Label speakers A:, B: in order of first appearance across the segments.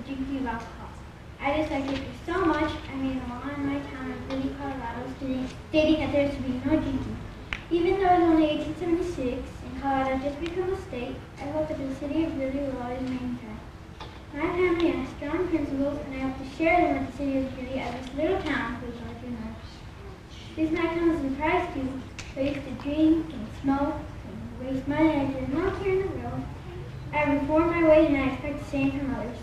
A: drinking of alcohol. I dislike liquor so much, I made a law in my town of Greeley, Colorado, stating that there is to be no drinking. Even though it was only 1876 and Colorado had just become a state, I hope that the city of Greeley will always remain intact. My family has strong principles, and I hope to share them with the city of Greeley as this little town feels larger now. These might come as a surprise to you, but I used to drink and smoke and waste money I did not care in the world. I have reformed my ways, and I expect the same from others.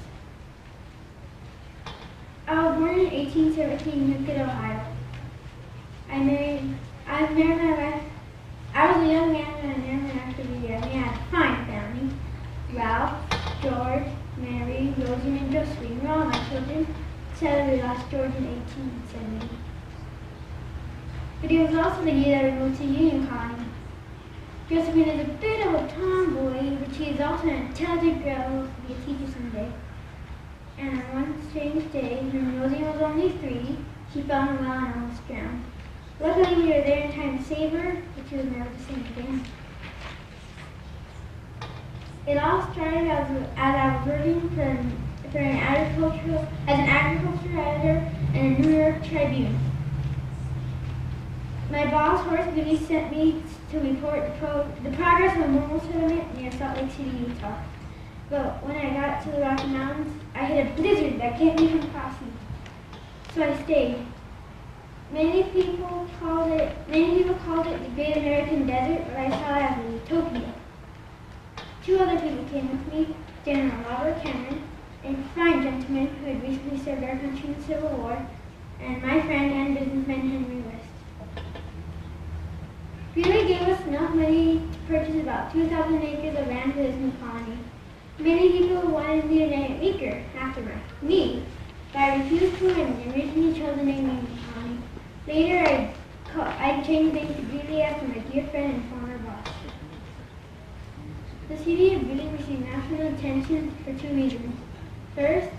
A: I was born in 1817 in Meeker, Ohio. I married my wife. I was a young man when I married my wife to be here. We had a fine family. Ralph, George, Mary, Rosie, and Josephine were all my children. Sadly, we lost George in 1870. But it was also the year that we moved to Union Colony. Josephine is a bit of a tomboy, but she is also an intelligent girl who will be a teacher someday. And on one strange day, when Rosie was only 3, she fell in a well and almost drowned. Luckily, we were there in time to save her, but she was never the same again. It all started as I was working as an agricultural editor in the New York Tribune. My boss, Horace Greeley, sent me to report the progress of a mobile settlement near Salt Lake City, Utah. But when I got to the Rocky Mountains, I hit a blizzard that kept me from crossing. So I stayed. Many people called it the Great American Desert, but I saw it as a utopia. 2 other people came with me, General Robert Cameron, a fine gentleman who had recently served our country in the Civil War, and my friend and businessman Henry West. Greeley gave us enough money to purchase about 2,000 acres of land for this new colony. Many people wanted me to name it Meeker after me, but I refused to and originally chose the name Union Colony. Later, I changed the name to Greeley after my dear friend and former boss. The city of Greeley received national attention for 2 reasons. First,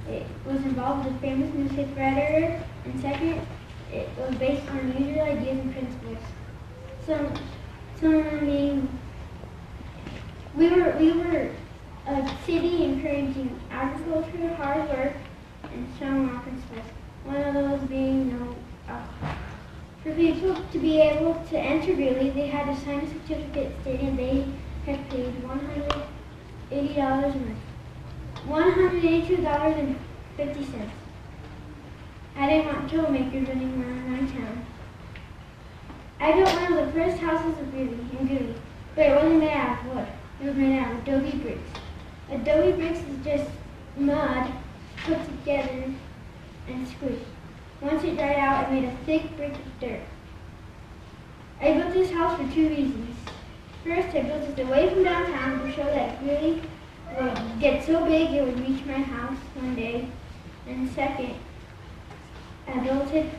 A: it was involved with a famous newspaper editor, and second, it was based on unusual ideas and principles. We were a city encouraging agriculture, hard work, and strong moral principles. One of those being no alcohol. For people to be able to enter Greeley, they had to sign a certificate stating they had paid $182.50. I didn't want troublemakers running around my town. I built one of the first houses in Greeley, but it wasn't made out of wood. It was made out of adobe bricks. Adobe bricks is just mud put together and squished. Once it dried out, it made a thick brick of dirt. I built this house for 2 reasons. First, I built it away from downtown to show that Greeley would get so big it would reach my house one day. And second, I built it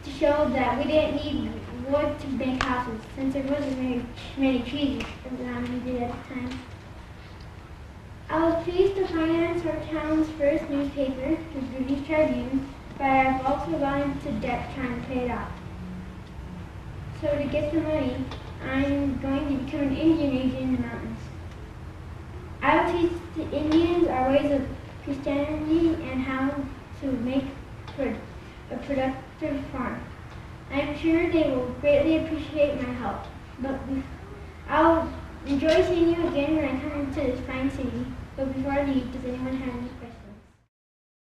A: to show that we didn't need wood to make houses, since there wasn't very many trees around we did at the time. I was pleased to finance our town's first newspaper, the Greeley Tribune, but I have also gone into debt trying to pay it off. So to get the money, I'm going to become an Indian agent in the mountains. I will teach the Indians our ways of Christianity and how to make a productive farm. I am sure they will greatly appreciate my help. But I'll enjoy seeing you again when I come into this fine city. But before I leave, does anyone have any questions?